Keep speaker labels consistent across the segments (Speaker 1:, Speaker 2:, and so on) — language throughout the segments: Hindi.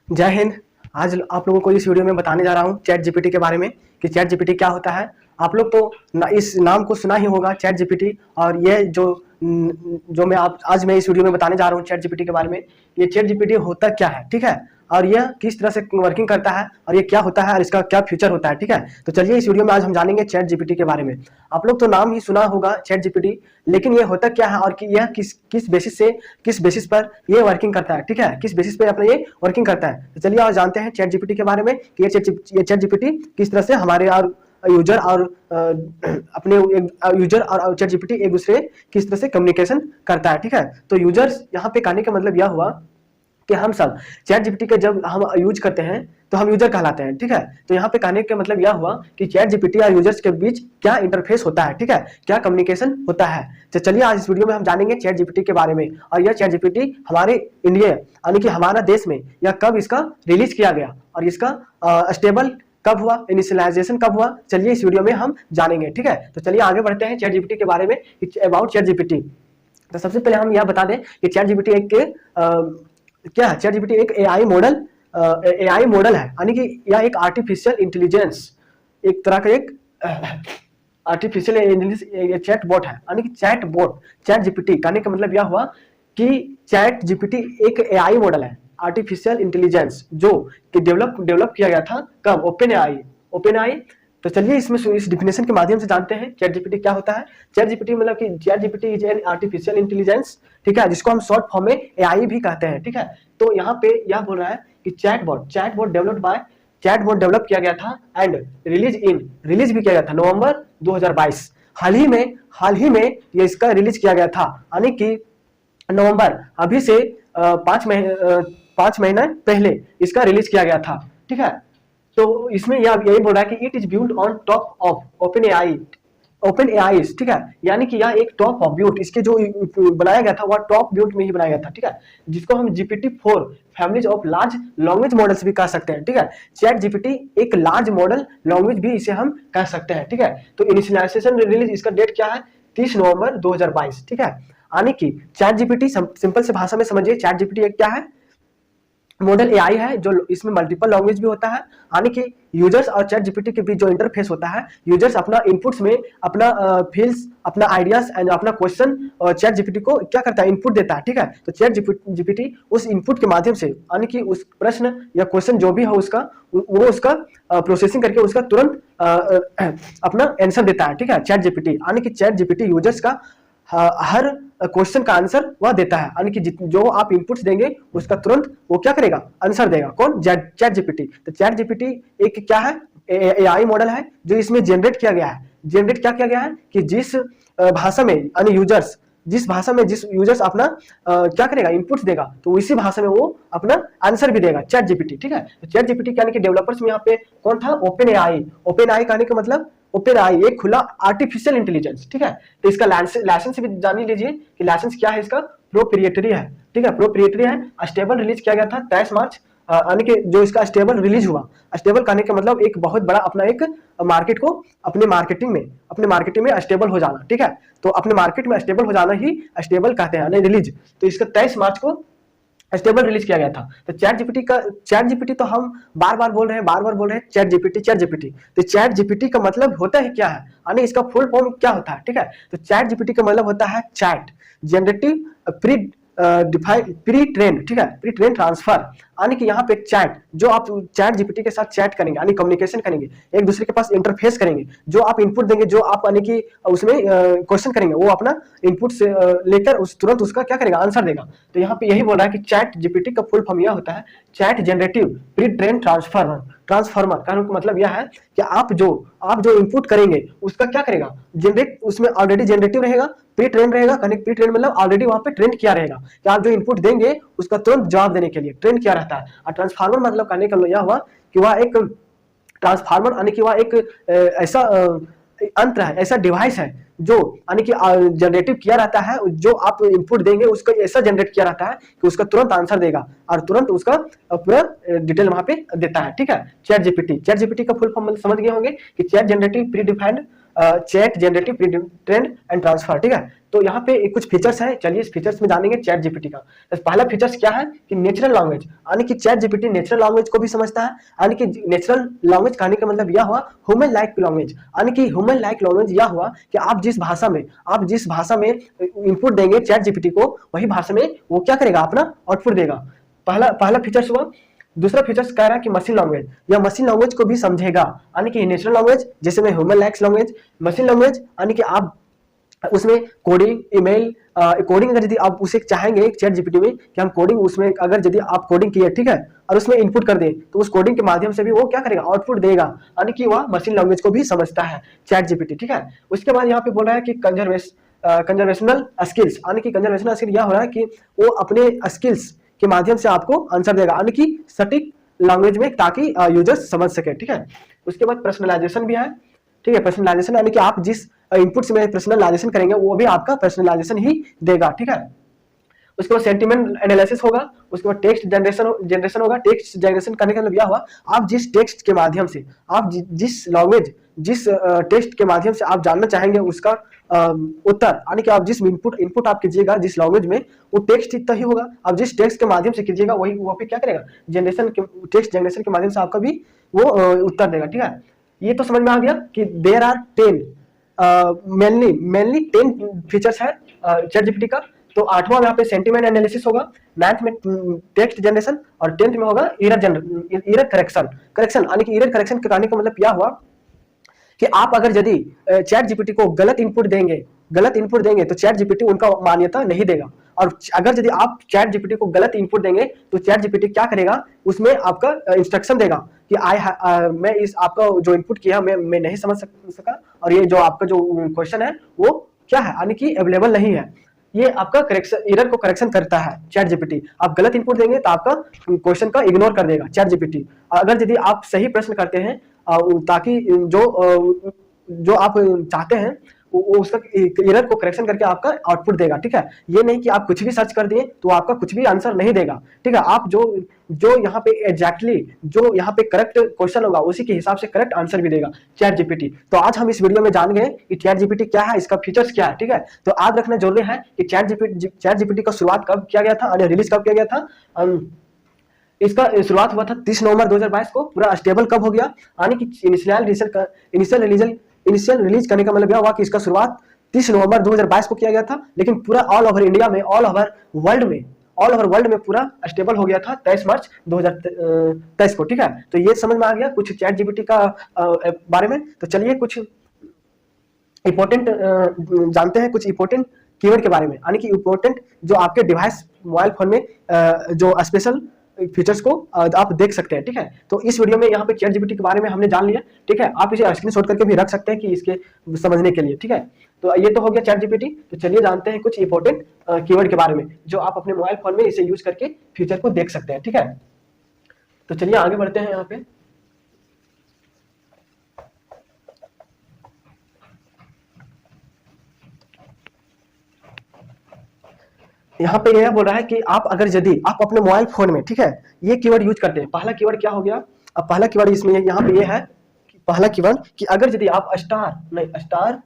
Speaker 1: जय हिंद। आज आप लोगों को इस वीडियो में बताने जा रहा हूँ चैट जीपीटी के बारे में कि चैट जीपीटी क्या होता है। आप लोग तो इस नाम को सुना ही होगा चैट जीपीटी। और ये जो आज मैं इस वीडियो में बताने जा रहा हूँ चैट जीपीटी के बारे में, ये चैट जीपीटी होता क्या है, ठीक है, और यह किस तरह से वर्किंग करता है और ये क्या होता है और इसका क्या फ्यूचर होता है, ठीक है। तो चलिए इस वीडियो में आज हम जानेंगे चैट जीपीटी के बारे में। आप लोग तो नाम ही सुना होगा चैट जीपीटी, लेकिन ये होता क्या है और कि यह किस बेसिस पर ये वर्किंग करता है, ठीक है, किस बेसिस पे अपना ये वर्किंग करता है। तो चलिए आज जानते हैं चैट जीपीटी के बारे में कि ये चैट जीपीटी किस तरह से हमारे और यूजर और अपने यूजर और चैट जीपीटी एक दूसरे किस तरह से कम्युनिकेशन करता है, ठीक है। तो यूजर्स यहाँ पे कहने का मतलब यह हुआ कि हम सब चैट जीपीटी का जब हम यूज करते हैं तो हम यूजर कहलाते हैं, ठीक है। तो यहाँ पे कहने का मतलब यह हुआ कि चैट जीपीटी और यूजर्स के बीच क्या इंटरफेस होता है, ठीक है, क्या कम्युनिकेशन होता है। तो चलिए आज इस वीडियो में हम जानेंगे चैट जीपीटी के बारे में। और यह चैट जीपीटी हमारे इंडिया यानी कि हमारा देश में या कब इसका रिलीज किया गया और इसका स्टेबल कब हुआ, इनिशियलाइजेशन कब हुआ, चलिए इस वीडियो में हम जानेंगे, ठीक है। तो चलिए आगे बढ़ते हैं चैट जीपीटी के बारे में, अबाउट चैट जीपीटी। तो सबसे पहले हम यह बता दें कि चैट जीपीटी क्या है। चैट जीपीटी एक एआई मॉडल है, यानी कि यह एक आर्टिफिशियल इंटेलिजेंस, एक तरह का एक आर्टिफिशियल इंटेलिजेंस चैट बॉट है, यानी कि चैट बॉट। चैट जीपीटी कहने का मतलब यह हुआ कि चैट जीपीटी एक एआई मॉडल है, आर्टिफिशियल इंटेलिजेंस, जो कि डेवलप किया गया था कब, ओपन एआई। तो चलिए इसमें इस डिफिनेशन के माध्यम से जानते हैं चैट जीपीटी क्या होता है। चैट जीपीटी मतलब कि chat GPT is an artificial intelligence, ठीक है, जिसको हम शॉर्ट फॉर्म में एआई भी कहते हैं, ठीक है। तो यहाँ पे यह बोल रहा है कि चैटबॉट डेवलप किया गया था एंड रिलीज भी किया गया था नवंबर 2022। हाल ही में ये इसका रिलीज किया गया था, यानी कि नवंबर अभी से 5 महीने पहले इसका रिलीज किया गया था, ठीक है। तो इसमें यही बोल रहा है कि it is build on top of open AI, ठीक है, यानी कि यह एक टॉप ऑफ बिल्ड, इसके जो बनाया गया था वह टॉप बिल्ड में ही बनाया गया था, ठीक है, जिसको हम GPT-4 families of large language models भी कह सकते हैं, ठीक है। चैट जीपीटी एक लार्ज मॉडल लैंग्वेज भी इसे हम कह सकते हैं, ठीक है। तो इनिशियलाइजेशन रिलीज इसका डेट क्या है, 30 नवंबर 2022, ठीक है। यानी कि चैट जीपीटी सिंपल से भाषा में समझिए, चैट जीपीटी एक क्या है, मॉडल एआई है, जो इसमें मल्टीपल लैंग्वेज भी होता है, यानी कि यूजर्स और चैट जीपीटी के बीच जो इंटरफेस होता है, यूजर्स अपना इनपुट्स में अपना फील्स, अपना आइडियाज एंड अपना क्वेश्चन चैट जीपीटी को क्या करता है, इनपुट देता है, ठीक है। तो चैट जीपीटी उस इनपुट के माध्यम से, यानी कि उस प्रश्न या क्वेश्चन जो भी हो उसका प्रोसेसिंग करके उसका तुरंत अपना आंसर देता है, ठीक है, चैट जीपीटी। यानी कि चैट जीपीटी यूजर्स का हर क्वेश्चन का आंसर वह देता है, यानी कि जो आप इनपुट्स देंगे उसका तुरंत वो क्या करेगा, आंसर देगा। कौन, चैट जीपीटी। तो चैट जीपीटी एक क्या है, एआई मॉडल है, जो इसमें जनरेट किया गया है कि जिस भाषा में यानी जिस यूजर्स अपना क्या करेगा, इनपुट्स देगा, तो इसी भाषा में वो अपना आंसर भी देगा, चैट जीपीटी, ठीक है। तो चैट जीपीटी यानी कि डेवलपर्स में यहाँ पे कौन था, ओपन एआई कहने का मतलब ओपन एआई एक खुला आर्टिफिशियल इंटेलिजेंस, ठीक है। तो इसका लाइसेंस भी जान लीजिए कि लाइसेंस क्या है, इसका प्रोप्रिएटरी है, ठीक है, प्रोप्रिएटरी है। स्टेबल रिलीज किया गया था 23 मार्च, यानी कि जो इसका स्टेबल रिलीज हुआ, स्टेबल कहने का मतलब एक बहुत बड़ा अपना एक मार्केट को अपने मार्केटिंग में स्टेबल हो जाना, ठीक है। तो अपने मार्केट में स्टेबल हो जाना ही स्टेबल कहते हैं, रिलीज। तो इसका 23 मार्च को स्टेबल रिलीज किया गया था। तो चैट जीपीटी तो हम बार बार बोल रहे हैं चैट जीपीटी। तो चैट जीपीटी का मतलब होता है क्या है, यानी इसका फुल फॉर्म क्या होता है, ठीक है। तो चैट जीपीटी का मतलब होता है चैट जनरेटिव प्री ट्रेन, ठीक है, प्री ट्रेन ट्रांसफर, यानी कि यहाँ पे चैट, जो आप चैट जीपीटी के साथ चैट करेंगे यानी कम्युनिकेशन करेंगे, एक दूसरे के पास इंटरफेस करेंगे, जो आप इनपुट देंगे, जो आप यानी कि उसमें क्वेश्चन करेंगे, वो अपना इनपुट से लेकर तुरंत उसका क्या करेगा, आंसर देगा। तो यहाँ पे यही बोल रहा है कि चैट जीपीटी का फुल फॉर्म यह होता है chat generative pre train transformer का मतलब यह है कि आप जो इनपुट करेंगे उसका क्या करेगा, जनरेट, उसमें ऑलरेडी जनरेटिव रहेगा, प्री ट्रेन रहेगा, प्री ट्रेन मतलब ऑलरेडी वहां पे ट्रेन किया रहेगा, कि आप जो इनपुट देंगे उसका तुरंत जवाब देने के लिए ट्रेन किया रहता है। और ट्रांसफार्मर मतलब कहने का यह हुआ कि वह एक ट्रांसफार्मर, यानी कि वह एक ऐसा यंत्र है, ऐसा डिवाइस है जो यानी कि जनरेटिव किया रहता है, जो आप इनपुट देंगे उसका ऐसा जनरेट किया रहता है कि उसका तुरंत आंसर देगा और तुरंत उसका पूरा डिटेल वहां पे देता है, ठीक है। चैट जीपीटी का फुल फॉर्म समझ गए होंगे कि chat generative pre trend and transfer, ठीक है। तो यहाँ पे कुछ फीचर्स है, चलिए इस फीचर्स में जानेंगे चैट जीपीटी का। तो पहला फीचर्स क्या है कि नेचुरल लैंग्वेज, यानी कि चैट जीपीटी नेचुरल लैंग्वेज को भी समझता है। यानी कि नेचुरल लैंग्वेज कहने का मतलब यह हुआ ह्यूमन लाइक लैंग्वेज, यानी कि ह्यूमन लाइक लैंग्वेज यह हुआ कि आप जिस भाषा में इनपुट देंगे चैट जीपीटी को, वही भाषा में वो क्या करेगा, अपना आउटपुट देगा। पहला फीचर्स हुआ। दूसरा फीचर्स कह रहा है कि मशीन लैंग्वेज, या मशीन लैंग्वेज को भी समझेगा, यानी कि नेचुरल लैंग्वेज जैसे में human like language, machine language यानी कि आप उसमें कोडिंग, ईमेल, कोडिंग अगर यदि आप उसे चाहेंगे चैट जीपीटी में कि हम कोडिंग उसमें अगर यदि आप कोडिंग किए, ठीक है, और उसमें इनपुट कर दें तो उस कोडिंग के माध्यम से भी वो क्या करेगा, आउटपुट देगा, यानी कि वह मशीन लैंग्वेज को भी समझता है चैट जीपीटी, ठीक है। उसके बाद यहाँ पे बोल रहा है कि कंजर्वेशनल स्किल्स, यानी कि कंजर्वेशनल स्किल यह हो रहा है कि वो अपने स्किल्स के माध्यम से आपको आंसर देगा, यानी कि सटीक लैंग्वेज में, ताकि यूजर्स समझ सके, ठीक है। उसके बाद पर्सनलाइजेशन भी है, ठीक है। पर्सनलाइजेशन यानी कि आप जिस इनपुट से पर्सनलाइजेशन करेंगे वो भी आपका पर्सनलाइजेशन ही देगा, ठीक है। उसके बाद सेंटिमेंट एनालिसिस होगा। उसके बाद टेक्स्ट जनरेशन होगा। टेक्स्ट जनरेशन करने का मतलब यह हुआ आप जिस टेक्स्ट के माध्यम से, आप जिस लैंग्वेज, जिस टेक्स्ट के माध्यम से आप जानना चाहेंगे उसका उत्तर, यानी कि आप जिस इनपुट आप कीजिएगा जिस लैंग्वेज में, वो टेक्स्ट इतना ही होगा। आप जिस टेक्स्ट के माध्यम से कीजिएगा वही वो फिर क्या करेगा, टेक्स्ट जनरेशन के माध्यम से आपका भी वो उत्तर देगा, ठीक है। ये तो समझ में आ गया कि देयर आर 10 मेनली 10 फीचर्स है चैट जीपीटी का। तो 8वां यहाँ पे सेंटिमेंट एनालिसिस होगा, 9th में टेक्स्ट जनरेशन, और 10th में होगा एरर करेक्शन, यानी कि एरर करेक्शन कराने का मतलब क्या हुआ कि आप अगर यदि चैट जीपीटी को गलत इनपुट देंगे तो चैट जीपीटी उनका मान्यता नहीं देगा। और अगर यदि आप चैट जीपीटी को गलत इनपुट देंगे तो चैट जीपीटी क्या करेगा, उसमें आपका इंस्ट्रक्शन देगा कि मैं इस आपका जो इनपुट किया मैं नहीं समझ सका, और ये जो आपका जो क्वेश्चन है वो क्या है, यानी कि अवेलेबल नहीं है। ये आपका एरर को करेक्शन करता है चैट जीपीटी। आप गलत इनपुट देंगे तो आपका क्वेश्चन का इग्नोर कर देगा चैट जीपीटी। अगर यदि आप सही प्रश्न करते हैं ताकि जो आप चाहते हैं वो उसका एरर को करेक्शन करके आपका आउटपुट देगा, ठीक है। ये नहीं कि आप कुछ भी सर्च कर दिए तो आपका कुछ भी आंसर नहीं देगा, ठीक है। आप जो यहाँ पे एग्जैक्टली जो यहाँ पे करेक्ट क्वेश्चन होगा उसी के हिसाब से करेक्ट आंसर भी देगा चैट जीपीटी। तो आज हम इस वीडियो में जान गए कि चैट जीपीटी क्या है, इसका फीचर्स क्या है, ठीक है। तो याद रखना जरूरी है कि चैट जीपीटी का शुरुआत कब किया गया था, रिलीज कब किया गया था। इसका शुरुआत हुआ था 30 नवंबर 2022 को। पूरा स्टेबल कब हो गया, यानी कि इनिशियल रिलीज करने का मतलब यह हुआ कि इसका शुरुआत 30 नवंबर 2022 को किया गया था, लेकिन पूरा ऑल ओवर इंडिया में, ऑल ओवर वर्ल्ड में पूरा स्टेबल हो गया था 23 मार्च 2023 को, ठीक है। तो ये समझ में आ गया कुछ चैट जीपीटी का बारे में। तो चलिए कुछ इंपॉर्टेंट जानते हैं, कुछ इंपॉर्टेंट कीवर्ड के बारे में, यानी कि इंपॉर्टेंट जो आपके डिवाइस मोबाइल फोन में जो स्पेशल फीचर्स को आप देख सकते हैं, ठीक है। तो इस वीडियो में यहाँ पे चैट जीपीटी के बारे में हमने जान लिया, ठीक है। आप इसे स्क्रीनशॉट करके भी रख सकते हैं कि इसके समझने के लिए, ठीक है। तो ये तो हो गया चैट जीपीटी। तो चलिए जानते हैं कुछ इंपॉर्टेंट कीवर्ड के बारे में जो आप अपने मोबाइल फोन में इसे यूज करके फीचर को देख सकते हैं, ठीक है। तो चलिए आगे बढ़ते हैं। यहाँ पे यह बोल रहा है कि आप अगर यदि आप अपने मोबाइल फोन में, ठीक है, ये कीवर्ड यूज करते हैं। पहला कीवर्ड क्या हो गया, अब पहला कीवर्ड इसमें यहाँ पे ये है पहला कीवर्ड कि अगर यदि आप स्टार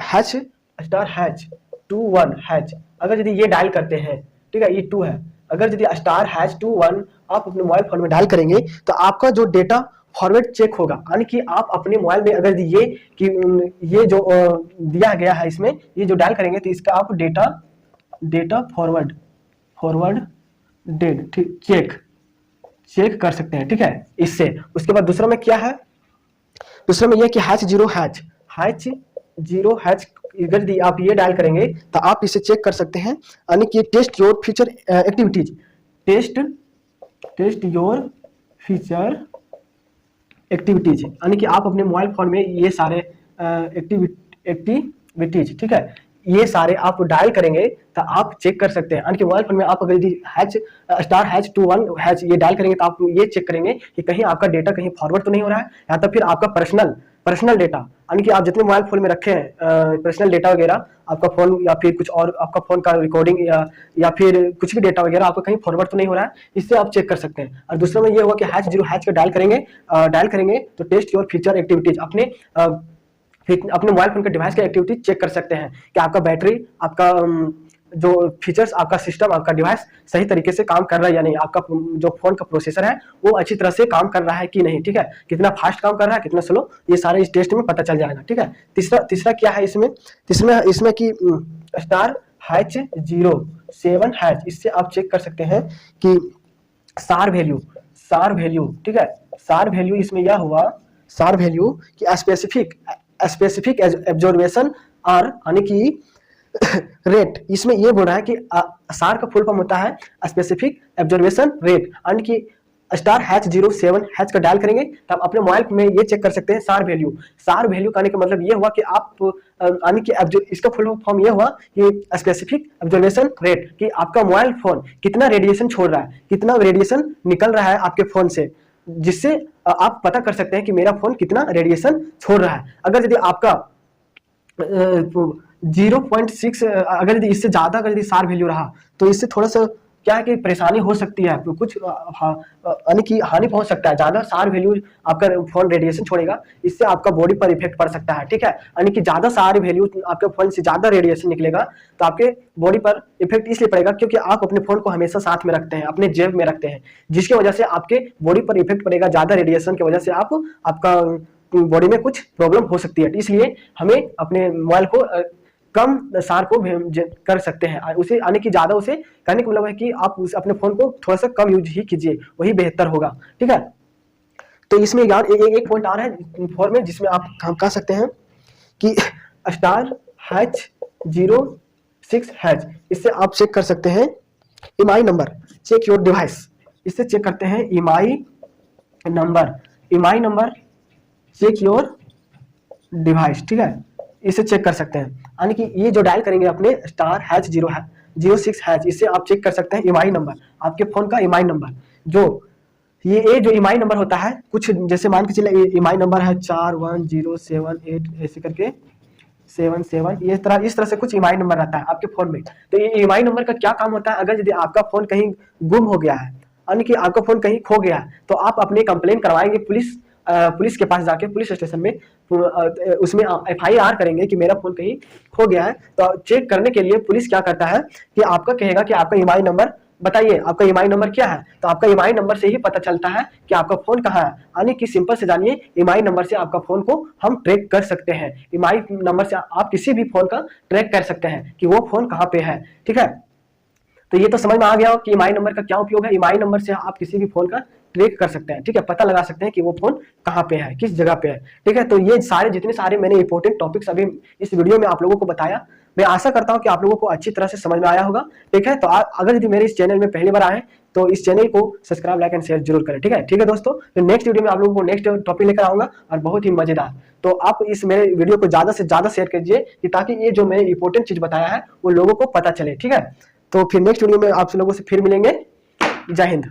Speaker 1: हैच 21#, अगर यदि ये डायल करते हैं, ठीक है, ये 2 है, अगर यदि *#21 आप अपने मोबाइल फोन में डायल करेंगे तो आपका जो डेटा फॉरवर्ड चेक होगा, यानी कि आप अपने मोबाइल में अगर ये जो दिया गया है इसमें, ये जो डायल करेंगे तो इसका आप डेटा फॉरवर्ड डेड, ठीक, चेक कर सकते हैं, ठीक है, इससे। उसके बाद दूसरा में क्या है, दूसरा में यह कि #0# अगर आप ये डायल करेंगे तो आप इसे चेक कर सकते हैं, यानी कि टेस्ट योर फ्यूचर एक्टिविटीज, यानी कि आप अपने मोबाइल फोन में ये सारे एक्टिविटीज, ठीक है, ये सारे आप डायल करेंगे तो आप चेक कर सकते हैं। यानी कि मोबाइल फोन में आप अगर यदि *#21# ये डायल करेंगे तो आप ये चेक करेंगे कि कहीं आपका डेटा कहीं फॉरवर्ड तो नहीं हो रहा है, या तो फिर आपका पर्सनल डेटा, यानी कि आप जितने मोबाइल फोन में रखे हैं पर्सनल डेटा वगैरह, आपका फोन या फिर कुछ और आपका फोन का रिकॉर्डिंग या फिर कुछ भी डेटा वगैरह आपका कहीं फॉरवर्ड तो नहीं हो रहा है, इससे आप चेक कर सकते हैं। और दूसरा में ये हुआ कि #0# का डायल करेंगे तो टेस्ट योर फ्यूचर एक्टिविटीज, अपने फिर अपने मोबाइल फोन के डिवाइस की एक्टिविटी चेक कर सकते हैं कि आपका बैटरी, आपका जो फीचर्स, आपका सिस्टम, आपका डिवाइस सही तरीके से काम कर रहा है या नहीं, आपका जो फोन का प्रोसेसर है वो अच्छी तरह से काम कर रहा है कि नहीं, ठीक है, कितना फास्ट काम कर रहा है, कितना स्लो, ये सारे इस टेस्ट में पता चल जाएगा, ठीक है। तीसरा क्या है इसमें, इसमें कि स्टार हैच 07 इससे आप चेक कर सकते हैं कि सार वैल्यू, ठीक है, सार वैल्यू इसमें यह हुआ, सार वैल्यू कि स्पेसिफिक एब्जॉर्बेशन और यानी कि रेट, इसमें ये बोल रहा है कि सार का फुल फॉर्म होता है स्पेसिफिक एब्जॉर्बेशन रेट, यानी कि स्टार हैच 07 का डायल करेंगे तब अपने मोबाइल में ये चेक कर सकते हैं सार वैल्यू कहने का मतलब ये हुआ कि आप यानी कि इसका फुल फॉर्म ये हुआ कि स्पेसिफिक एब्जॉर्बेशन रेट, कि आपका मोबाइल फोन कितना रेडिएशन छोड़ रहा है, कितना रेडिएशन निकल रहा है आपके फोन से, जिससे आप पता कर सकते हैं कि मेरा फोन कितना रेडिएशन छोड़ रहा है। अगर यदि आपका 0.6 अगर यदि इससे ज्यादा अगर यदि सार वैल्यू रहा तो इससे थोड़ा सा क्या है कि परेशानी हो सकती है, कुछ यानी कि हानि पहुंच सकता है। ज्यादा सार वैल्यू आपका फोन रेडिएशन छोड़ेगा, इससे आपका बॉडी पर इफेक्ट पड़ सकता है, ठीक है। यानी कि ज्यादा सार वैल्यू आपके फोन से ज्यादा रेडिएशन निकलेगा तो आपके बॉडी पर इफेक्ट इसलिए पड़ेगा क्योंकि आप अपने फोन को हमेशा साथ में रखते हैं, अपने जेब में रखते हैं, जिसकी वजह से आपके बॉडी पर इफेक्ट पड़ेगा। ज्यादा रेडिएशन की वजह से आपका बॉडी में कुछ प्रॉब्लम हो सकती है, इसलिए हमें अपने मोबाइल को कम सार को कर सकते हैं। उसे आने की ज्यादा उसे करने का मतलब है कि आप अपने फोन को थोड़ा सा कम यूज ही कीजिए, वही बेहतर होगा, ठीक है। तो इसमें यार एक पॉइंट आ रहा है फॉर में, जिसमें आप हम कह सकते हैं कि स्टार हैच 06 इससे आप चेक कर सकते हैं EMI number, check your device, इससे चेक करते हैं EMI number check your device, ठीक है, इसे चेक कर सकते हैं। यानी कि ये जो डायल करेंगे अपने स्टार हैच 06 इससे आप चेक कर सकते हैं ईएमआई नंबर, आपके फोन का ईएमआई नंबर, जो ईएमआई नंबर होता है, कुछ जैसे मान के चले ईएमआई नंबर है 41078 ऐसे करके 77, इस तरह से कुछ ईएमआई नंबर रहता है आपके फोन में। तो ये ईएमआई नंबर का क्या काम होता है, अगर यदि आपका फोन कहीं गुम हो गया है, यानी कि आपका फोन कहीं खो गया है, तो आप अपने कंप्लेन करवाएंगे पुलिस के पास जाके, पुलिस स्टेशन में उसमें FIR करेंगे कि मेरा फोन कहीं खो गया है। तो चेक करने के लिए पुलिस क्या करता है कि आपका कहेगा कि आपका ईएमआई नंबर बताइए, आपका ईएमआई नंबर क्या है, तो आपका ईएमआई नंबर से ही पता चलता है कि आपका फोन कहाँ है। यानी कि सिंपल से जानिए, ईएमआई नंबर से आपका फोन को हम ट्रैक कर सकते हैं, ईएमआई नंबर से आप किसी भी फोन का ट्रैक कर सकते हैं कि वो फोन कहाँ पे है, ठीक है। तो ये तो समझ में आ गया कि ईएमआई नंबर का क्या उपयोग है। ईएमआई नंबर से आप किसी भी फोन का ट्रैक कर सकते हैं, ठीक है, पता लगा सकते हैं कि वो फोन कहाँ पे है, किस जगह पे है, ठीक है। तो ये सारे जितने सारे मैंने इंपॉर्टेंट टॉपिक्स अभी इस वीडियो में आप लोगों को बताया, मैं आशा करता हूँ कि आप लोगों को अच्छी तरह से समझ में आया होगा, ठीक है। तो अगर यदि मेरे इस चैनल में पहली बार आए तो इस चैनल को सब्सक्राइब, लाइक एंड शेयर जरूर करें, ठीक है दोस्तों। तो नेक्स्ट वीडियो में आप लोगों को नेक्स्ट टॉपिक लेकर आऊंगा और बहुत ही मजेदार। तो आप इस मेरे वीडियो को ज्यादा से ज्यादा शेयर कीजिए कि ताकि ये जो मैंने इंपॉर्टेंट चीज बताया है वो लोगों को पता चले, ठीक है। तो फिर नेक्स्ट वीडियो में आप लोगों से फिर मिलेंगे। जय हिंद।